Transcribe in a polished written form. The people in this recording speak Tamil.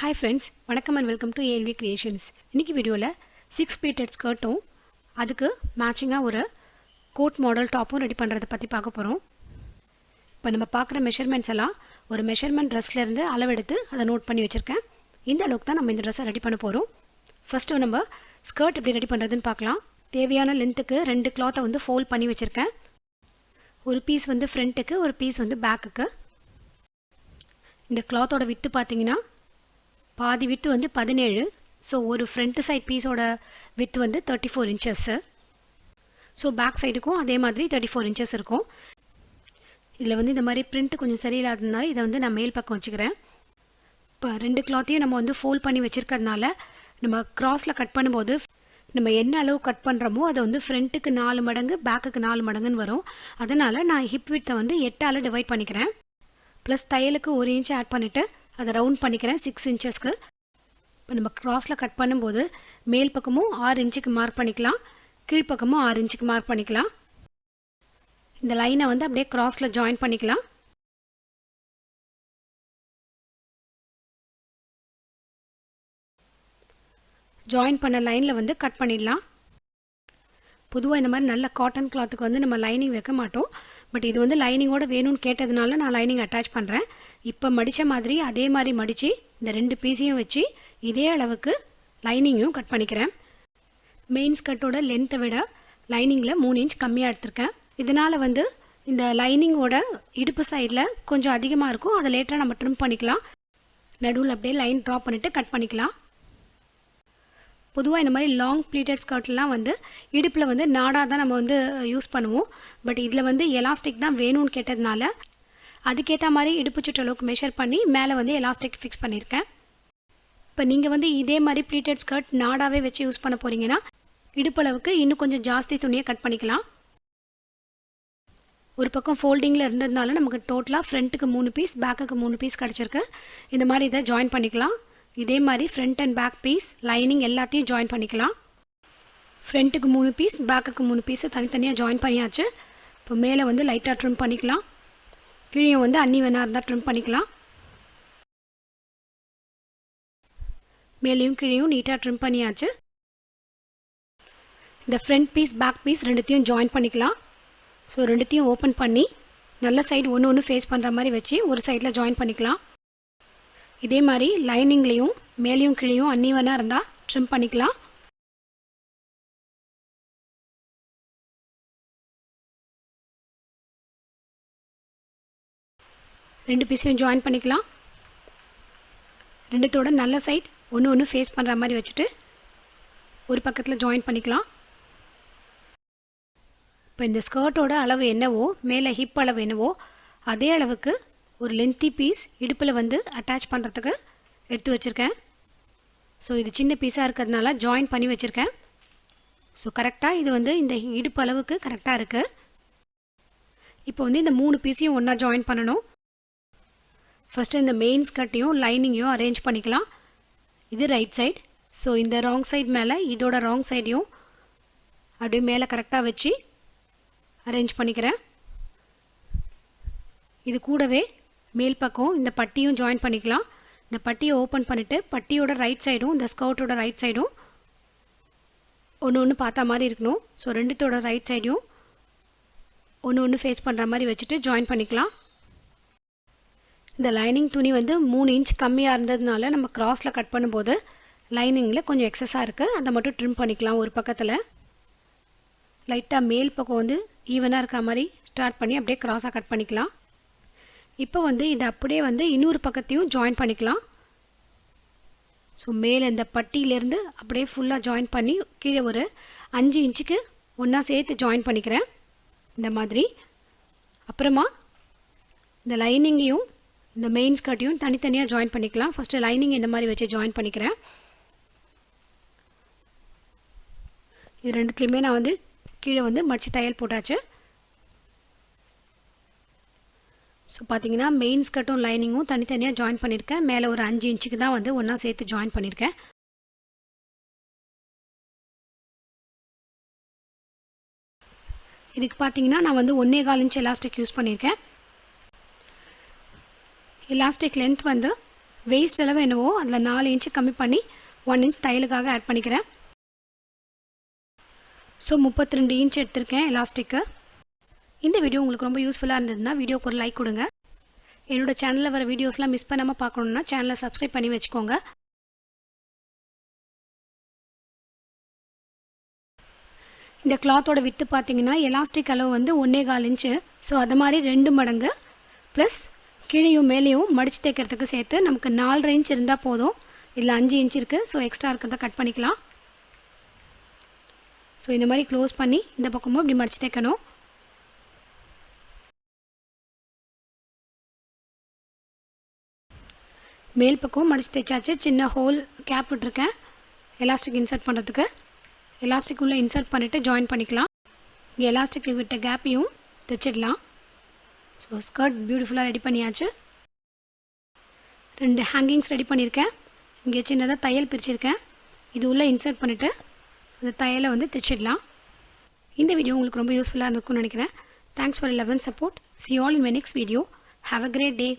Hi friends, வணக்கம் and welcome to ALV Creations. இன்னைக்கு வீடியோல 6 pleated skirட்டும் அதுக்கு மேட்சிங்கா ஒரு கோட் மாடல் டாப்பும் ரெடி பண்றத பத்தி பார்க்க போறோம். இப்போ நம்ம பார்க்குற மெஷர்மென்ட்ஸ் எல்லாம் ஒரு மெஷர்மென்ட் ட்ரெஸ்ல இருந்து அளவெடுத்து அதை நோட் பண்ணி வச்சிருக்கேன். இந்த அளவுக்கு தான் நம்ம இந்த ட்ரெஸ்ஸை ரெடி பண்ண போறோம். ஃபர்ஸ்ட் நம்ம ஸ்கர்ட் எப்படி ரெடி பண்றதுன்னு பார்க்கலாம். தேவையான லெந்த்துக்கு ரெண்டு கிளாத்தை வந்து ஃபோல்ட் பண்ணி வச்சிருக்கேன். ஒரு பீஸ் வந்து ஃப்ரண்ட்டுக்கு, ஒரு பீஸ் வந்து பேக்குக்கு. இந்த கிளாத்தோட விட்டு பார்த்தீங்கன்னா பாதி விட்டு வந்து 17. ஸோ ஒரு ஃப்ரண்ட் சைட் பீஸோட விட்டு வந்து 34 இன்ச்சஸ்ஸு. ஸோ பேக் சைடுக்கும் அதே மாதிரி 34 இன்ச்சஸ் இருக்கும். இதில் வந்து இந்த மாதிரி பிரிண்ட் கொஞ்சம் சரியில்லாததுனால இதை வந்து நான் மேல் பக்கம் வச்சுக்கிறேன். இப்போ ரெண்டு கிளாத்தையும் நம்ம வந்து ஃபோல்ட் பண்ணி வச்சுருக்கிறதுனால நம்ம கிராஸில் கட் பண்ணும்போது நம்ம என்ன அளவு கட் பண்ணுறோமோ அதை வந்து ஃப்ரண்ட்டுக்கு 4 மடங்கு பேக்குக்கு 4 மடங்குன்னு வரும். அதனால் நான் ஹிப் வித்தை வந்து 8ஆல் டிவைட் பண்ணிக்கிறேன். ப்ளஸ் தையலுக்கு 1 இன்ச் ஆட் பண்ணிவிட்டு அதை ரவுண்ட் பண்ணிக்கிறேன் 6 இன்ச்சஸ்க்கு. இப்போ நம்ம கிராஸில் கட் பண்ணும்போது மேல் பக்கமும் 6 இன்ச்சுக்கு மார்க் பண்ணிக்கலாம், கீழ்ப்பக்கமும் 6 இன்ச்சுக்கு மார்க் பண்ணிக்கலாம். இந்த லைனை வந்து அப்படியே கிராஸில் ஜாயின் பண்ணிக்கலாம். ஜாயின் பண்ண லைனில் வந்து கட் பண்ணிடலாம். பொதுவாக இந்த மாதிரி நல்ல காட்டன் கிளாத்துக்கு வந்து நம்ம லைனிங் வைக்க மாட்டோம். பட் இது வந்து லைனிங்கோடு வேணும்னு கேட்டதுனால நான் லைனிங் அட்டாச் பண்ணுறேன். இப்போ மடித்த மாதிரி அதே மாதிரி மடித்து இந்த ரெண்டு பீஸையும் வச்சு இதே அளவுக்கு லைனிங்கும் கட் பண்ணிக்கிறேன். மெயின் ஸ்கர்ட்டோட லென்த்தை விட லைனிங்கில் 3 இன்ச் கம்மியாக எடுத்திருக்கேன். இதனால் வந்து இந்த லைனிங்கோட இடுப்பு சைடில் கொஞ்சம் அதிகமாக இருக்கும். அதை லேட்டராக நம்ம ட்ரிம் பண்ணிக்கலாம். நடுவில் அப்படியே லைன் ட்ரா பண்ணிவிட்டு கட் பண்ணிக்கலாம். பொதுவாக இந்த மாதிரி லாங் ப்ளீட்டட் ஸ்கர்ட்லாம் வந்து இடுப்பில் வந்து நாடாக தான் நம்ம வந்து யூஸ் பண்ணுவோம். பட் இதில் வந்து எலாஸ்டிக் தான் வேணும்னு கேட்டதுனால அதுக்கேற்ற மாதிரி இடுப்பு சுற்றளவுக்கு மெஷர் பண்ணி மேலே வந்து எலாஸ்டிக் ஃபிக்ஸ் பண்ணியிருக்கேன். இப்போ நீங்கள் வந்து இதே மாதிரி ப்ளீட்டட் ஸ்கர்ட் நாடாகவே வச்சு யூஸ் பண்ண போகிறீங்கன்னா இடுப்பளவுக்கு இன்னும் கொஞ்சம் ஜாஸ்தி துணியை கட் பண்ணிக்கலாம். ஒரு பக்கம் ஃபோல்டிங்கில் இருந்ததுனால நமக்கு டோட்டலாக ஃப்ரண்ட்டுக்கு 3 பீஸ், பேக்குக்கு 3 பீஸ் கிடச்சிருக்கு. இந்த மாதிரி இதை ஜாயின் பண்ணிக்கலாம். இதே மாதிரி front and back piece, lining எல்லாத்தையும் ஜாயின் பண்ணிக்கலாம். ஃப்ரண்ட்டுக்கு 3 பீஸ், பேக்குக்கு 3 பீஸு தனித்தனியாக ஜாயின் பண்ணியாச்சு. இப்போ மேலே வந்து லைட்டாக ட்ரிம் பண்ணிக்கலாம். கீழே வந்து அன்னிவனாக இருந்தால் ட்ரிம் பண்ணிக்கலாம். மேலேயும் கீழேயும் நீட்டாக ட்ரிம் பண்ணியாச்சு. இந்த ஃப்ரண்ட் பீஸ், பேக் பீஸ் ரெண்டுத்தையும் ஜாயின் பண்ணிக்கலாம். ஸோ ரெண்டுத்தையும் ஓப்பன் பண்ணி நல்ல சைடு ஒன்று ஃபேஸ் பண்ணுற மாதிரி வச்சு ஒரு சைடில் ஜாயின் பண்ணிக்கலாம். இதே மாதிரி லைனிங்லேயும் மேலேயும் கீழேயும் அன்னிவனாக இருந்தால் ட்ரிம் பண்ணிக்கலாம். ரெண்டு பீஸையும் ஜாயின் பண்ணிக்கலாம். ரெண்டுத்தோட நல்ல சைட் ஒன்று ஃபேஸ் பண்ணுற மாதிரி வச்சுட்டு ஒரு பக்கத்தில் ஜாயின் பண்ணிக்கலாம். இப்போ இந்த ஸ்கர்ட்டோட அளவு என்னவோ, மேலே ஹிப் அளவு என்னவோ அதே அளவுக்கு ஒரு லென்த்தி பீஸ் இடுப்பில் வந்து அட்டாச் பண்ணுறதுக்கு எடுத்து வச்சுருக்கேன். ஸோ இது சின்ன பீஸாக இருக்கிறதுனால ஜாயின் பண்ணி வச்சுருக்கேன். ஸோ கரெக்டாக இது வந்து இந்த இடுப்பு அளவுக்கு கரெக்டாக இருக்குது. இப்போ வந்து இந்த 3 பீஸையும் ஒன்றா ஜாயின் பண்ணணும். ஃபஸ்ட்டு இந்த மெயின் ஸ்கர்ட்டையும் லைனிங்கையும் அரேஞ்ச் பண்ணிக்கலாம். இது ரைட் சைட். ஸோ இந்த ராங் சைட் மேலே இதோட ராங் சைடையும் அப்படியே மேலே கரெக்டாக வச்சு அரேஞ்ச் பண்ணிக்கிறேன். இது கூடவே மேல் பக்கம் இந்த பட்டியும் ஜாயின் பண்ணிக்கலாம். இந்த பட்டியை ஓப்பன் பண்ணிவிட்டு பட்டியோட ரைட் சைடும் இந்த ஸ்கர்ட்டோட ரைட் சைடும் ஒன்று பார்த்தா மாதிரி இருக்கணும். ஸோ ரெண்டுத்தோட ரைட் சைடையும் ஒன்று ஃபேஸ் பண்ணுற மாதிரி வச்சுட்டு ஜாயின் பண்ணிக்கலாம். இந்த லைனிங் துணி வந்து 3 இன்ச் கம்மியாக இருந்ததுனால நம்ம கிராஸில் கட் பண்ணும்போது லைனிங்கில் கொஞ்சம் எக்ஸஸாக இருக்குது. அதை மட்டும் ட்ரிம் பண்ணிக்கலாம். ஒரு பக்கத்தில் லைட்டாக மேல் பக்கம் வந்து ஈவனாக இருக்க மாதிரி ஸ்டார்ட் பண்ணி அப்படியே கிராஸாக கட் பண்ணிக்கலாம். இப்போ வந்து இதை அப்படியே வந்து இன்னொரு பக்கத்தையும் ஜாயின் பண்ணிக்கலாம். ஸோ மேலே இந்த பட்டியிலேருந்து அப்படியே ஃபுல்லாக ஜாயின் பண்ணி கீழே ஒரு 5 இன்ச்சுக்கு ஒன்றா சேர்த்து ஜாயின் பண்ணிக்கிறேன் இந்த மாதிரி. அப்புறமா இந்த லைனிங்கையும் இந்த மெயின் ஸ்கர்ட்டையும் தனித்தனியாக ஜாயின் பண்ணிக்கலாம். ஃபஸ்ட்டு லைனிங் இந்த மாதிரி வச்சு ஜாயின் பண்ணிக்கிறேன். இது ரெண்டுத்துலேயுமே நான் வந்து கீழே வந்து மடித்து தையல் போட்டாச்சு. ஸோ பார்த்தீங்கன்னா மெயின் ஸ்கர்ட்டும் லைனிங்கும் தனித்தனியாக ஜாயின் பண்ணியிருக்கேன். மேலே ஒரு 5 இன்ச்சுக்கு தான் வந்து ஒன்றா சேர்த்து ஜாயின் பண்ணியிருக்கேன். இதுக்கு பார்த்தீங்கன்னா நான் வந்து 1.25 இன்ச் எலாஸ்டிக் யூஸ் பண்ணியிருக்கேன். எலாஸ்டிக் லென்த் வந்து வெயிஸ்ட் அளவு என்னவோ அதில் 4 இன்ச்சு கம்மி பண்ணி 1 இன்ச் தையலுக்காக ஆட் பண்ணிக்கிறேன். ஸோ 32 இன்ச் எடுத்திருக்கேன் எலாஸ்டிக்கு. இந்த வீடியோ உங்களுக்கு ரொம்ப யூஸ்ஃபுல்லாக இருந்ததுன்னா வீடியோக்கு ஒரு லைக் கொடுங்க. என்னோடய சேனலில் வர வீடியோஸ்லாம் மிஸ் பண்ணாமல் பார்க்கணுன்னா சேனலை சப்ஸ்கிரைப் பண்ணி வச்சுக்கோங்க. இந்த கிளாத்தோட வித்து பார்த்தீங்கன்னா எலாஸ்டிக் அளவு வந்து 1.25 இன்ச்சு. ஸோ அது மாதிரி 2 மடங்கு ப்ளஸ் கீழையும் மேலேயும் மடித்து தைக்கிறதுக்கு சேர்த்து நமக்கு 4.5 இன்ச் இருந்தால் போதும். இதில் 5 இன்ச் இருக்குது. ஸோ எக்ஸ்ட்ரா இருக்கிறத கட் பண்ணிக்கலாம். ஸோ இந்த மாதிரி க்ளோஸ் பண்ணி இந்த பக்கமும் இப்படி மடித்து தைக்கணும். மேல் பக்கம் மடித்து தைச்சாச்சு. சின்ன ஹோல் கேப் விட்டுருக்கேன் எலாஸ்டிக் இன்சர்ட் பண்ணுறதுக்கு. எலாஸ்டிக் உள்ளே இன்சர்ட் பண்ணிவிட்டு ஜாயின் பண்ணிக்கலாம். இங்கே எலாஸ்டிக் விட்ட கேப்பையும் தைச்சிடலாம். ஸோ ஸ்கர்ட் பியூட்டிஃபுல்லாக ரெடி பண்ணியாச்சு. 2 ஹேங்கிங்ஸ் ரெடி பண்ணியிருக்கேன். இங்கே சின்னதாக தையல் பிரிச்சிருக்கேன். இது உள்ளே இன்சர்ட் பண்ணிவிட்டு அந்த தையலை வந்து தைச்சிடலாம். இந்த வீடியோ உங்களுக்கு ரொம்ப யூஸ்ஃபுல்லாக இருக்கும்னு நினைக்கிறேன். Thanks for 11 support. See you all in my next video. Have a great day.